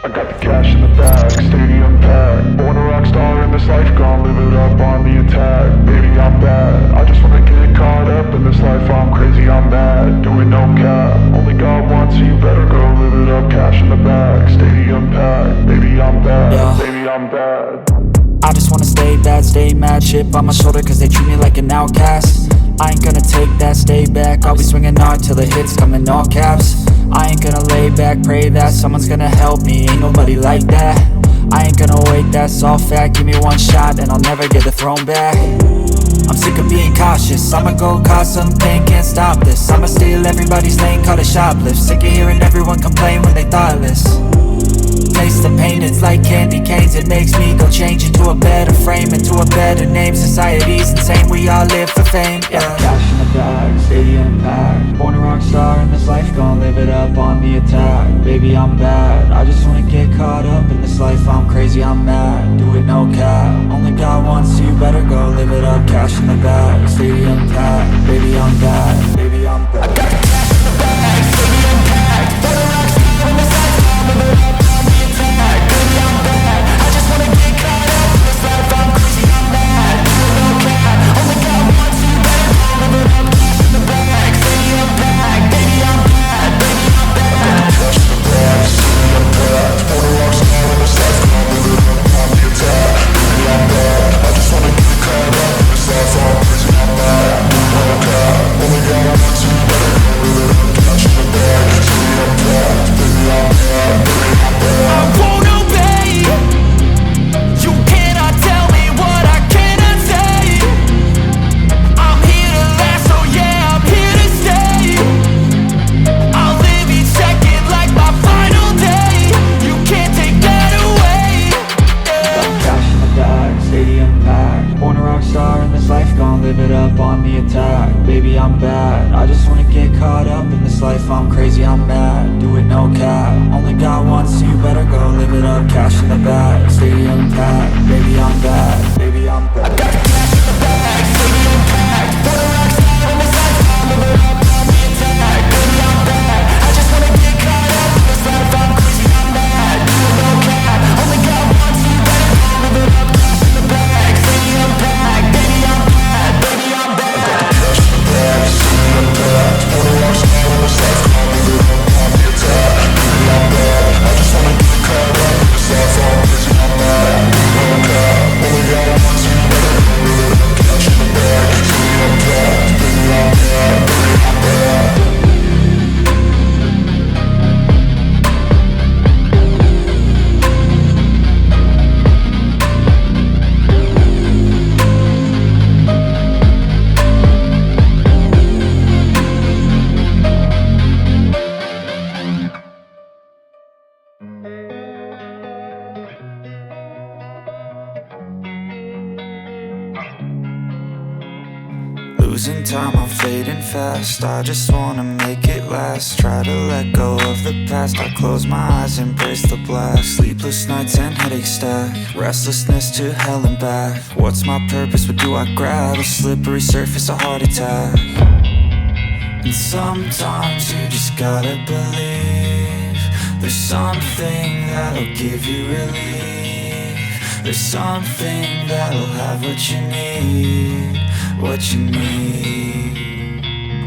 I got the cash in the bag, stadium packed. Born a rock star in this life, gon' live it up on the attack. Baby, I'm bad, I just wanna get caught up in this life. I'm crazy, I'm mad, doing no cap. Only got one, so you better go live it up. Cash in the bag, stadium packed. Baby, I'm bad, yeah. Baby, I'm bad. I just wanna stay bad, stay mad. Chip on my shoulder cause they treat me like an outcast. I ain't gonna take that, stay back. I'll be swinging hard till the hits come in all caps. I ain't gonna lay back, pray that someone's gonna help me. Ain't nobody like that. I ain't gonna wait, that's all fact. Give me one shot and I'll never get the throne back. I'm sick of being cautious, I'ma go cause something, can't stop this. I'ma steal everybody's lane, call it shoplift. Sick of hearing everyone complain when they thoughtless. Taste the pain, it's like candy canes. It makes me go change into a better frame, into a better name. Society's insane, we all live for fame, yeah. Cash in the bag, stadium packed. Born a rock star in this life, gon' live it up on the attack. Baby, I'm bad, I just wanna get caught up in this life. I'm crazy, I'm mad, do it no cap. Only got one, so you better go live it up. Cash in the bag, stadium packed. Baby, I'm bad, baby, I'm bad. I got the cash in the bag, stadium packed. Born a rock star in this life, gon' live it up. Baby, I'm bad, I just wanna get caught up in this life. I'm crazy, I'm mad, do it no cap. Only got one, so you better go live it up. Cash in the bag, stadium packed. Baby, I'm bad, baby, I'm bad. Cash in the bag, stadium packed. Born a rock star in this life, gon' live it up on the attack. Baby, I'm bad, I just wanna get caught up in this life. I'm crazy, I'm mad, do it no cap. Only got one, so you better go live it up. Cash in the bag, stadium packed. Baby, I'm bad, baby, I'm bad. I won't obey. You cannot tell me what I cannot say. I'm here to last, so yeah, I'm here to stay. I'll live each second like my final day. You can't take that away, yeah. Cash in the bag, stadium packed. Born a rock star in this life, gon' live it up on the attack. Baby, I'm bad, I just wanna get caught up in this life. I'm crazy, I'm mad, do it no cap. Only got one, so you better go live it up. Cash in the bag, stadium packed. Baby, I'm bad, baby, I'm bad. I got the cash in the bag, stadium packed. Born a rock star in this life, gon' live it up on the attack. Baby, I'm bad, I just wanna get caught up in this life. I'm crazy, I'm mad, do it no cap. Only got one, so you better go live it up. Cash in the bag, stadium packed. Baby, I'm bad, baby, I'm bad. I got the cash in the bag, stadium packed. Born a rock star in this life, gon' live it up on the attack. Baby, I'm bad, I just wanna get caught up in this life. I'm crazy, I'm mad, do it no cap. Only got one, so you better go live it up. Cash in the bag, stadium packed. Baby, I'm bad, baby, I'm bad. Losing time, I'm fading fast. I just wanna make it last. Try to let go of the past. I close my eyes, embrace the blast. Sleepless nights and headaches stack. Restlessness to hell and back. What's my purpose? What do I grab? A slippery surface, a heart attack. And sometimes you just gotta believe there's something that'll give you relief. There's something that'll have what you need, what you need.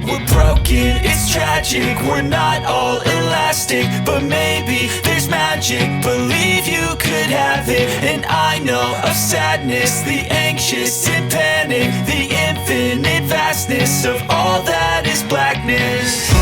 We're broken, it's tragic, we're not all elastic, but maybe there's magic. Believe you could have it. And I know of sadness, the anxious and panic, the infinite vastness of all that is blackness.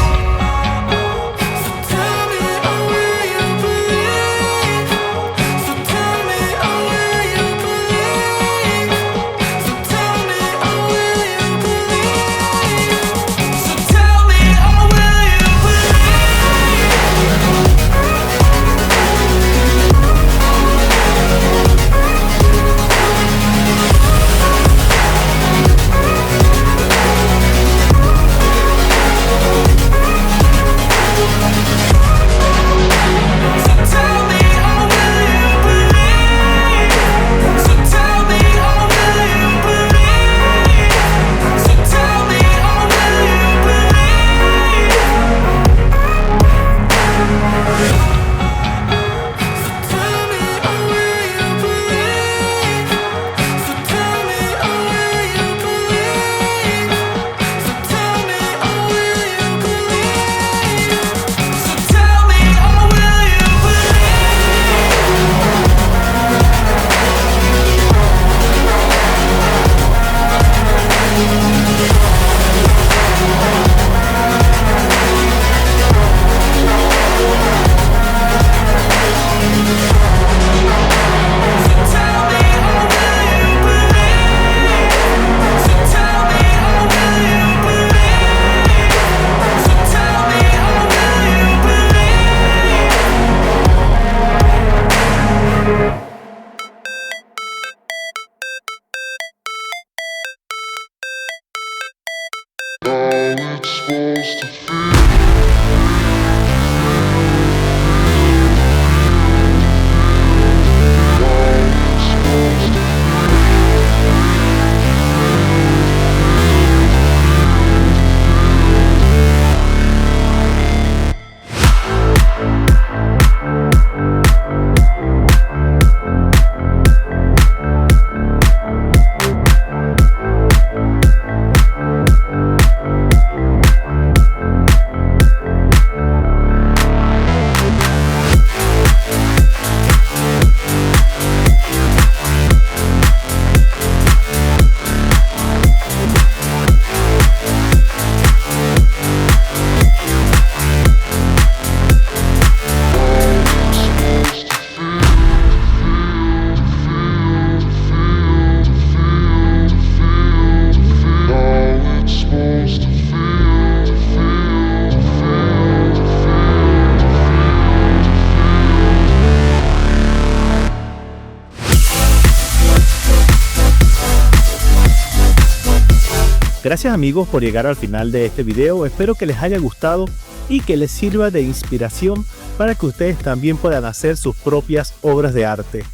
Gracias amigos por llegar al final de este video, espero que les haya gustado y que les sirva de inspiración para que ustedes también puedan hacer sus propias obras de arte.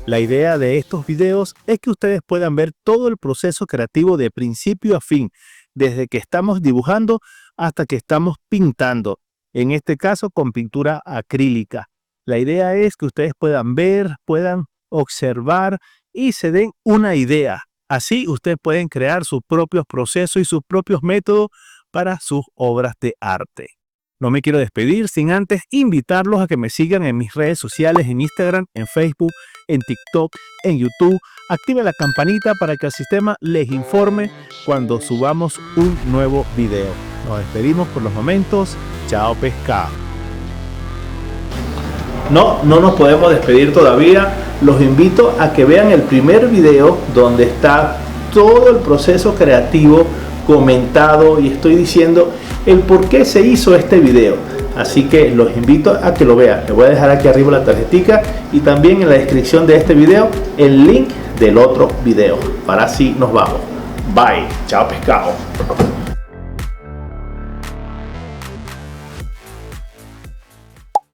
La idea de estos videos es que ustedes puedan ver todo el proceso creativo de principio a fin, desde que estamos dibujando hasta que estamos pintando, en este caso con pintura acrílica. La idea es que ustedes puedan ver, puedan observar y se den una idea. Así ustedes pueden crear sus propios procesos y sus propios métodos para sus obras de arte. No me quiero despedir sin antes invitarlos a que me sigan en mis redes sociales, en Instagram, en Facebook, en TikTok, en YouTube. Activen la campanita para que el sistema les informe cuando subamos un nuevo video. Nos despedimos por los momentos. Chao pescado. No nos podemos despedir todavía. Los invito a que vean el primer video donde está todo el proceso creativo comentado y estoy diciendo el por qué se hizo este video. Así que los invito a que lo vean. Les voy a dejar aquí arriba la tarjetica y también en la descripción de este video el link del otro video. Para así nos vamos. Bye. Chao pescado.